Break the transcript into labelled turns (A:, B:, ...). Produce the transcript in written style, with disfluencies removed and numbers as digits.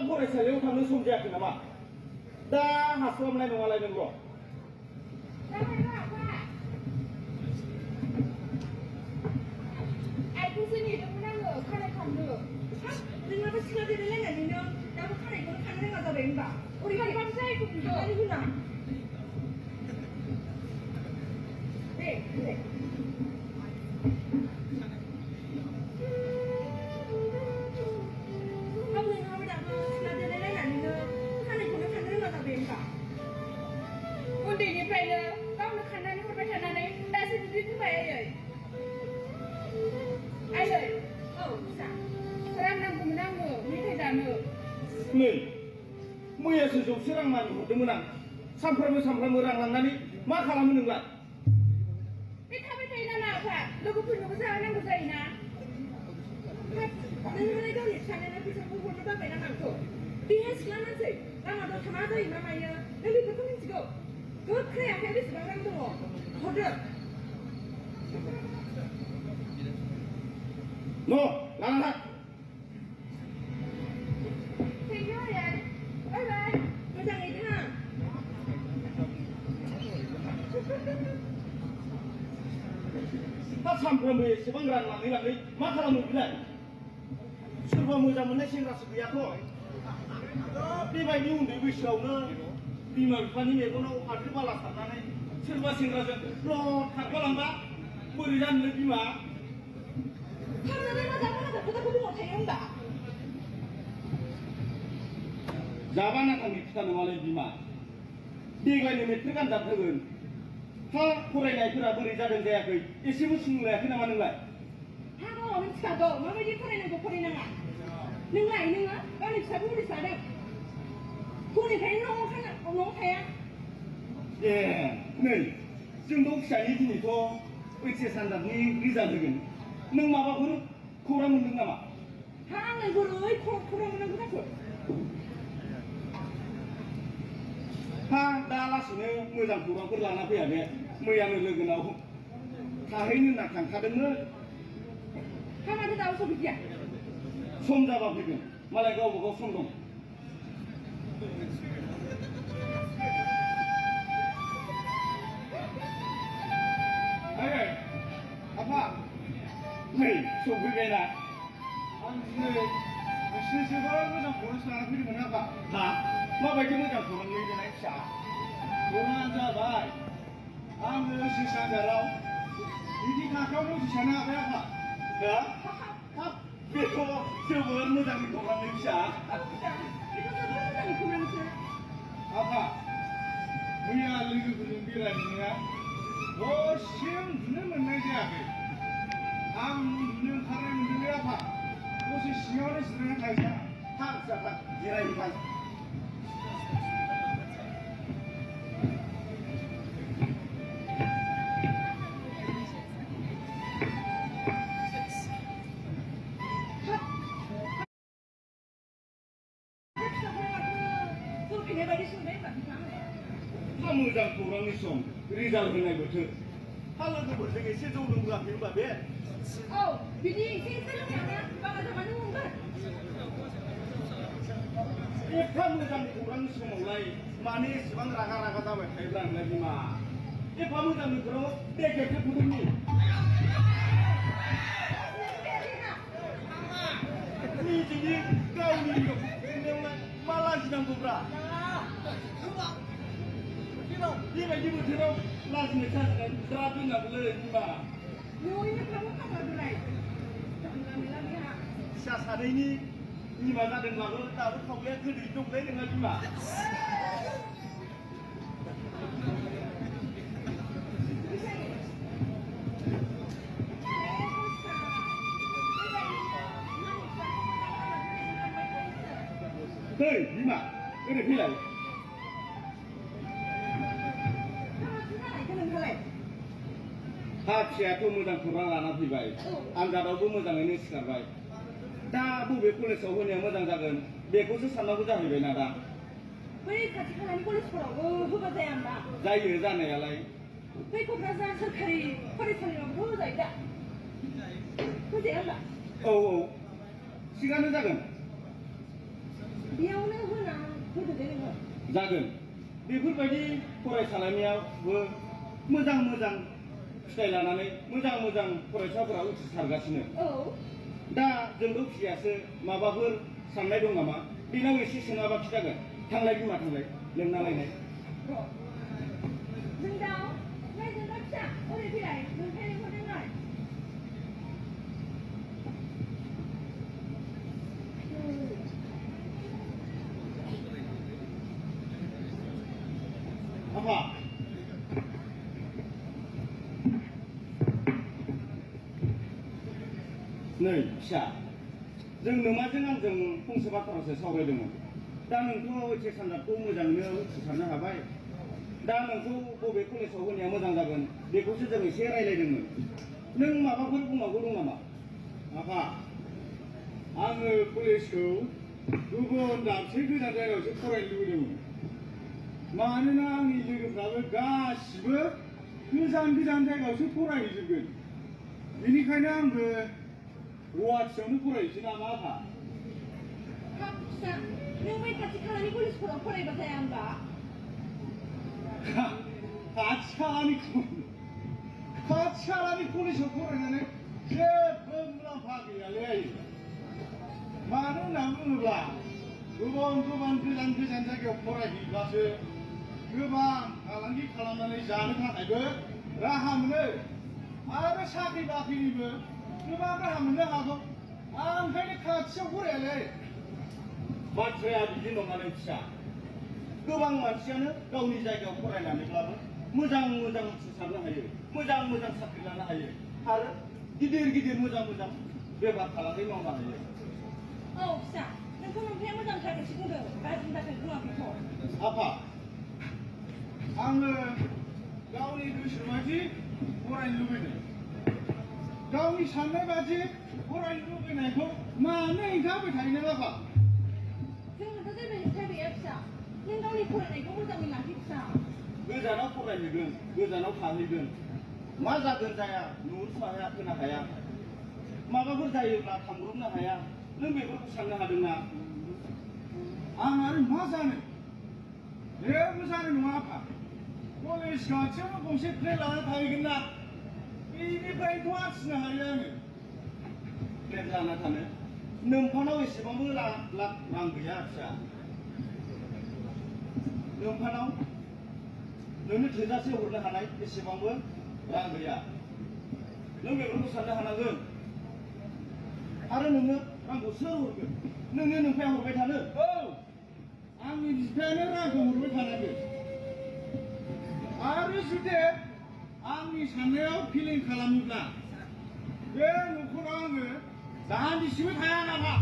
A: फरायसालियाव थांनो सम जायाखै नामा? दा हास्लाबनाय नङालाय नोंल'?
B: आइखौसो नेदोंमोन आङो खानाय खाननो। नोंनाबो सिख्ला देलायलायनानैनो दाबो खानायखौनो खानो रोङा जाबाय होनबा? ओरैबायदि आइखौ बुंनानै होना। दे उन्दैनिफ्रायनो गावनो खानानै हरबाय थानानै दासो बिदि बुंबाय आयै। आयै औ फिसा रां नांगौमोन आङो मेथाइ जानो।
A: नै मैयासो जौसे रां मानि हरदोंमोन आं। सानफ्रामबो रां लांनानै मा खालामो नोंलाय?
B: बे थाबाय थायो नामा आफा? लोगोफोरनोबो जाहोनांगौ जायोना। नोंहालाय गावनि फिसानो फैसाखौ हरनो बाबाय नामा आंखौ? देहा सिख्ला मानसि लामा दथा मा जायो मा मायो नों बेफोरखौ मिथिगौ? गोख्रै आखाइयाव बेसेबां रां दङ हरदो।
A: लाना
B: थेंक इउ आयै बाय बाय मोजाङै थां।
A: दा सानफ्रोमबो एसेबां रां लाङै मा खालामो बिलाय? सोरबा मोजां मोननाय सेंग्रासो गैयाथ'? बेबायदि उन्दै बैसोआवनो बिमा बिफानि मेगनाव हाद्रि बाला सारनानै सोरबा सेंग्राजों खारफालांबा बोरै जानो बिमा? जाबा नाथांनि खोथा नङालै बिमा। देग्लायनो मेट्रिक आनजाद होगोन। फरायनायफोरा बोरै जादों जायाखै एसेबो सोंलायाखै नामा नोंलाय?
B: गावहा मिथिखागौ माबायदि फरायनांगौ फरायनाङा। नोंलाय नोङो गावनि फिसाखौ मुलि लादों। फरायनायखायनो न'आव थाया।
A: ए नै जोंथ' फिसानि दिनैथ' ओइचएस आनजादनि रिजाल्ट होगोन। नों माबाफोर खौरां मोनदों नामा?
B: आंनो बोरै खौरां मोननांगौ जाखो?
A: दा लासैनो मोजां खौरांफोर लाना फैया बे। मैयानो लोगोनाव थाहैनो होनना थांखादोंमोन।
B: माथो दाबो सफैदिया?
A: सम जाबा फैगोन। मालाय गावबा गाव सम दं। आफा नै सफैबायना।
C: आं दिनै नोंसिनो जोबोद मोजां खौरांसो लाना फैदोंमोन आफा।
A: माबायदि मोजां खौरांलै देनाय फिसा?
C: खौराङानो जाबाय आङो ओइचएस आनजादाव बिदि थाखोआवनो उथ्रिसारनो हाबाय आफा।
A: बेथ' जोबोद मोजांनि खौरांलै फिसा।
C: आफा मैया लोगोफोरजों बेरायहैनाया दसे उन्दुनो मोननाय जायाखै। आं उन्दुनो ओंखारनाय मोनदोंलै आफा। दसे सिङावनो जिरायना थाहैना
A: जिरायबाय। मोजां खौरांनि सम रिजाल्ट होनाय बोथोर। लोगोफोरजों एसे जौ लोंबोआखै होनबा बे?
B: औ बिदि एसे लोंनायावनो बाबा जाबानो मोनगोन।
A: एफा मोजां खौरांनि समावलाय मानो एसेबां रागा जाबाय थायोब्ला नोंलाय बिमा? एफा मोजां बोथोराव बे खेबसे फुदुंनि निजेनि गावनि हिनजावखौलाय मा लाजिनांगौब्रा? बेबायदि बोथोराव लाजिनाय साजिनाय ज्रा दोननांगौलै बिमा।
B: न'यैनो थाबो खामारदोलाय
A: फिसा सानैनि बिमा जादोंब्लाबो दाबो खावलाया गोदै दंलै नोंहा बिमा। Hei, Bima, oरै फैलाय। हाफियाथ' मोजां खौरां लाना फैबाय। आनजादावबो मोजाङैनो सिखारबाय। दा बबे कलेजाव होनाया मोजां जागोन बेखौसो साननांगौ जाहैबायना दा।
B: बै खाथि खालानि कलेजफोरावबो होबा जाया होनबा?
A: जायो जानायालाय।
B: बै क'क्राझार सोरखारि फरायसालियावबो होजायो दा? होजाया होनबा?
A: औ औ थिगानो जागोन।
B: बेयावनो होना होदो दे नोङो।
A: जागोन। बेफोरबायदि फरायसालिमायावबो मोजां मोजां फिथाइ लानानै मोजां मोजां फरायसाफोरा उथ्रिसारगासिनो।
B: औ।
A: दा जोंबो फिसायासो माबाफोर साननाय दं नामा? बेनाव एसे सोङाबा खिथागोन। थांलाय बिमा थांलाय लोंना लायनाय।
B: जोंदाव जोंदा फिसा ओरै फैलाय नोंथाय लेंहरदोंमोन।
A: आफा नै फिसा जों नोमाजों आंजों फंसे बाथ्रासो सावरायदोंमोन। दा नोंथ' ओइस आनजादखौ मोजाङैनो उथ्रिसारनो हाबाय। दा नोंखौ बबे कलेजाव होनाया मोजां जागोन बेखौसो जों एसे रायलायदोंमोन। नों माबाफोर बुंनांगौ दं नामा?
C: आफा आङो कलेजखौ गुबुन दाबसे गोजान जायगायावसो फरायनो लुबैदोंमोन। मानोना आंनि लोगोफ्राबो गासिबो गोजान गोजान जायगायावसो फरायहैजोबगोन। बेनिखायनो आंबो गुवाहाटियावनो फरायनोसै नामा आफा?
B: हाब फिसा नों बै खाथि खालानि कलेजफोराव फरायबा जाया होनबा?
C: खाथि खालानि कलेजाव फरायनानै जेबो मुलाम्फा गैयालै आयै। मानो होनना बुङोब्ला गोबां गोजान गोजान जायगायाव फरायहैब्लासो गोबां फालांगि खालामनानै जानो थाखायबो राहा मोनो आरो साख्रि बाख्रिनिबो गोबां राहा मोननो हागौ। आं ओंखायनो खाथियाव फरायालै।
A: बाथ्राया बिदि नङालै फिसा। गोबां मानसियानो गावनि जायगायाव फरायनानैब्लाबो मोजां मोजां उथ्रिसारनो हायो, मोजां मोजां साख्रि लानो हायो आरो गिदिर गिदिर मोजां मोजां बेफार फालांगि मावनो हायो।
B: औ फिसा नोंखौ नोंथाया मोजां थारगेटसो बुंदों, गाज्रि थारगेट बुङाखैथ'।
C: आफा आङो गावनि गोसो बायदि फरायनो लुबैदों। गावनि साननाय बायदि फरायनो लुबैनायखौ मानो हेंथा होबाय थायो नों आफा?
B: जोंनोथ' जेबो हेंथा गैया फिसा। नों गावनि फरायनायखौ मोजाङै लाखि फिसा।
A: गोजानाव फरायहैगोन, गोजानाव थाहैगोन। मा जागोन जाया नुहुरनो हाया, खोना हाया। माबाफोर जायोब्ला थांब्रबनो हाया। नों बेफोरखौ साननो हादोंना?
C: आं आरो मा जानो? जेबो जानाय नङा आफा। कलेज खाथियावनो गंसे फ्लेट लाना थाहैगोन ना। बेनिफ्रायथ' आरजिनो हायो आङो।
A: फ्लेट लाना थानो नोंफानाव एसेबांबो रां गैया फिसा। नोंफानाव नोंनो थोजासे हरनो हानाय एसेबांबो रां गैया। नों बेफोरखौ साननो हानांगोन। आरो नोंनो रांखौ सोर हरगोन? नोंनो नोंफाया हरबाय थानो?
C: औ आंनि बिफायानो रांखौ हरबाय थानांगोन। आरो जुदि आंनि साननायाव फिलिं खालामोब्ला बे न'खराव आङो दान्दिसेबो थाया नामा?